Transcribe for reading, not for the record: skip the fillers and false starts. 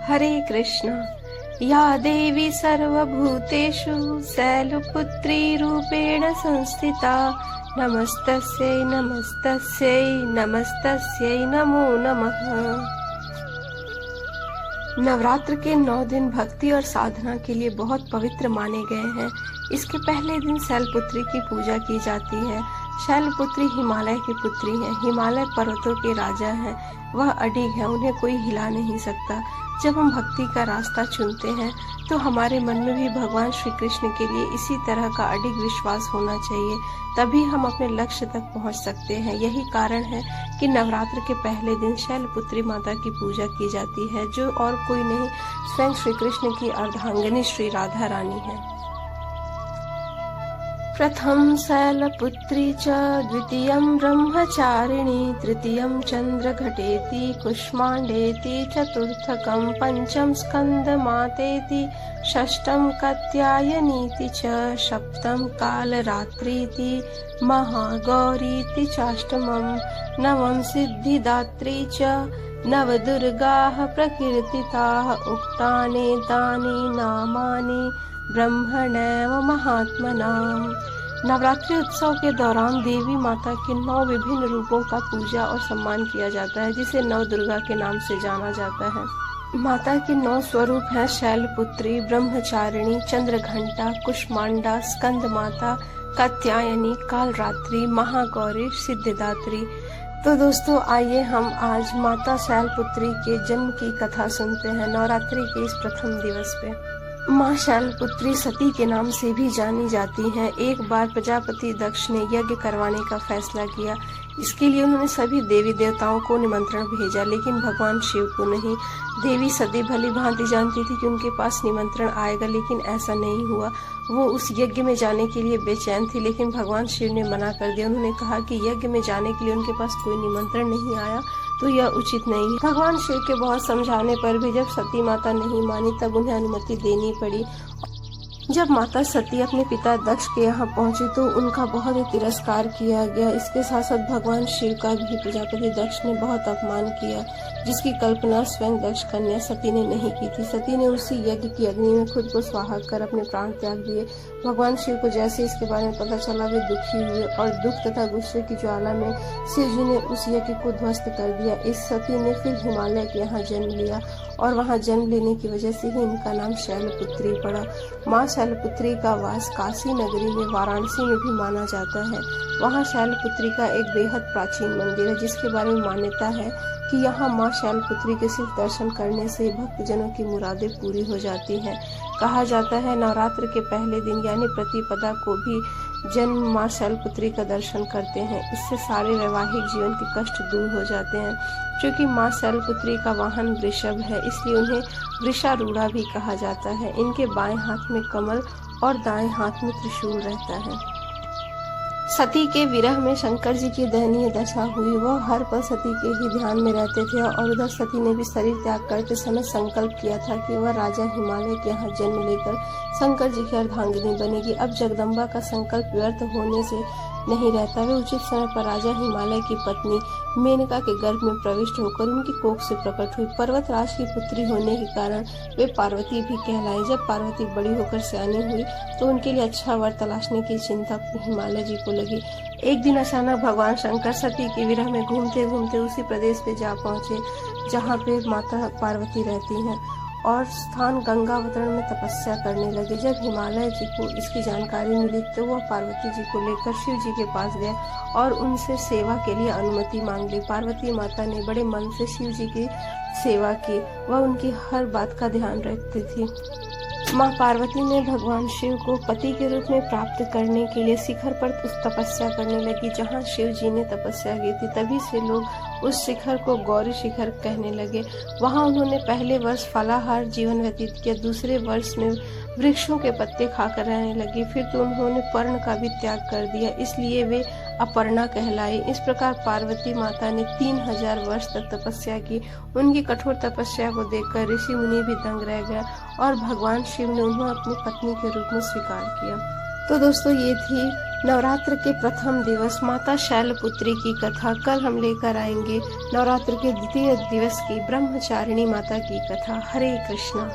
हरे कृष्ण। या देवी सर्वभूतेषु शैलपुत्री रूपेण संस्थिता नमस्तस्यै नमस्तस्यै नमस्तस्यै नमो नमः। नवरात्र के 9 दिन भक्ति और साधना के लिए बहुत पवित्र माने गए हैं। इसके पहले दिन शैलपुत्री की पूजा की जाती है। शैलपुत्री हिमालय की पुत्री है। हिमालय पर्वतों के राजा हैं। वह अडिग है, उन्हें कोई हिला नहीं सकता। जब हम भक्ति का रास्ता चुनते हैं तो हमारे मन में भी भगवान श्री कृष्ण के लिए इसी तरह का अडिग विश्वास होना चाहिए, तभी हम अपने लक्ष्य तक पहुंच सकते हैं। यही कारण है कि नवरात्र के पहले दिन शैलपुत्री माता की पूजा की जाती है, जो और कोई नहीं स्वयं श्री कृष्ण की अर्धांगिनी श्री राधा रानी है। प्रथम शैलपुत्री च द्वितीयं ब्रह्मचारिणी तृतीयं चंद्रघटेति कुष्मांडेति चतुर्थकं पंचम स्कंदमातेति षष्ठं कात्यायनीति च सप्तम कालरात्रीति महागौरीति चाष्टमं नवम सिद्धिदात्री च नवदुर्गाः प्रकीर्तिताः उक्तानेतानि नामानि ब्रह्मणैव महात्मनाम्। नवरात्रि उत्सव के दौरान देवी माता के 9 विभिन्न रूपों का पूजा और सम्मान किया जाता है, जिसे नव दुर्गा के नाम से जाना जाता है। माता के 9 स्वरूप हैं शैलपुत्री, ब्रह्मचारिणी, चंद्रघंटा, कुष्मांडा, स्कंद माता, कात्यायनी, कालरात्रि, महागौरी, सिद्धिदात्री। तो दोस्तों, आइए हम आज माता शैलपुत्री के जन्म की कथा सुनते हैं नवरात्रि के इस प्रथम दिवस पे। माँ शैलपुत्री सती के नाम से भी जानी जाती हैं। एक बार प्रजापति दक्ष ने यज्ञ करवाने का फैसला किया। इसके लिए उन्होंने सभी देवी देवताओं को निमंत्रण भेजा, लेकिन भगवान शिव को नहीं। देवी सती भली भांति जानती थी कि उनके पास निमंत्रण आएगा, लेकिन ऐसा नहीं हुआ। वो उस यज्ञ में जाने के लिए बेचैन थी, लेकिन भगवान शिव ने मना कर दिया। उन्होंने कहा कि यज्ञ में जाने के लिए उनके पास कोई निमंत्रण नहीं आया तो यह उचित नहीं है। भगवान शिव के बहुत समझाने पर भी जब सती माता नहीं मानी, तब उन्हें अनुमति देनी पड़ी। जब माता सती अपने पिता दक्ष के यहाँ पहुंची तो उनका बहुत ही तिरस्कार किया गया। इसके साथ साथ भगवान शिव का भी प्रजापति दक्ष ने बहुत अपमान किया, जिसकी कल्पना स्वयं दक्ष कन्या सती ने नहीं की थी। सती ने उसी यज्ञ की अग्नि में खुद को स्वाहा कर अपने प्राण त्याग दिए। भगवान शिव को जैसे इसके बारे में पता चला, वे दुखी हुए और दुख तथा गुस्से की ज्वाला में शिव जी ने उस यज्ञ को ध्वस्त कर दिया। इस सती ने फिर हिमालय के यहाँ जन्म लिया और वहाँ जन्म लेने की वजह से ही इनका नाम शैलपुत्री पड़ा। माँ शैलपुत्री का वास काशी नगरी में वाराणसी में भी माना जाता है। वहाँ शैलपुत्री का एक बेहद प्राचीन मंदिर है, जिसके बारे में मान्यता है कि यहाँ माँ शैलपुत्री के सिर्फ दर्शन करने से भक्तजनों की मुरादें पूरी हो जाती हैं। कहा जाता है नवरात्र के पहले दिन यानी प्रतिपदा को भी जन माँ शैलपुत्री का दर्शन करते हैं। इससे सारे वैवाहिक जीवन के कष्ट दूर हो जाते हैं। क्योंकि माँ शैलपुत्री का वाहन वृषभ है, इसलिए उन्हें वृषारूढ़ा भी कहा जाता है। इनके बाएं हाथ में कमल और दाएं हाथ में त्रिशूल रहता है। सती के विरह में शंकर जी की दयनीय दशा हुई। वह हर पल सती के ही ध्यान में रहते थे और उधर सती ने भी शरीर त्याग करते समय संकल्प किया था कि वह राजा हिमालय के यहाँ जन्म लेकर शंकर जी की अर्धांगिनी बनेगी। अब जगदम्बा का संकल्प व्यर्थ होने से नहीं रहता। वे उचित समय पर राजा हिमालय की पत्नी मेनका के गर्भ में प्रविष्ट होकर उनकी कोख से प्रकट हुई। पर्वतराज की पुत्री होने के कारण वे पार्वती भी कहलाई। जब पार्वती बड़ी होकर सयानी हुई तो उनके लिए अच्छा वर तलाशने की चिंता हिमालय जी को लगी। एक दिन अचानक भगवान शंकर सती के विरह में घूमते घूमते उसी प्रदेश पे जा पहुँचे जहाँ पे माता पार्वती रहती हैं और स्थान गंगावतरण में तपस्या करने लगे। जब हिमालय जी को इसकी जानकारी मिली तो वह पार्वती जी को लेकर शिव जी के पास गए और उनसे सेवा के लिए अनुमति मांग ली। पार्वती माता ने बड़े मन से शिव जी की सेवा की। वह उनकी हर बात का ध्यान रखती थी। माँ पार्वती ने भगवान शिव को पति के रूप में प्राप्त करने के लिए शिखर पर तपस्या करने लगी जहाँ शिव जी ने तपस्या की थी। तभी से लोग उस शिखर को गौरी शिखर कहने लगे। वहाँ उन्होंने पहले वर्ष फलाहार जीवन व्यतीत किया, दूसरे वर्ष में वृक्षों के पत्ते खाकर रहने लगी। फिर तो उन्होंने पर्ण का भी त्याग कर दिया, इसलिए वे अपर्णा कहलाई। इस प्रकार पार्वती माता ने 3000 वर्ष तक तपस्या की। उनकी कठोर तपस्या को देखकर ऋषि मुनि भी दंग रह गए और भगवान शिव ने उन्हें अपनी पत्नी के रूप में स्वीकार किया। तो दोस्तों ये थी नवरात्र के प्रथम दिवस माता शैलपुत्री की कथा। कल हम लेकर आएंगे नवरात्र के द्वितीय दिवस की ब्रह्मचारिणी माता की कथा। हरे कृष्णा।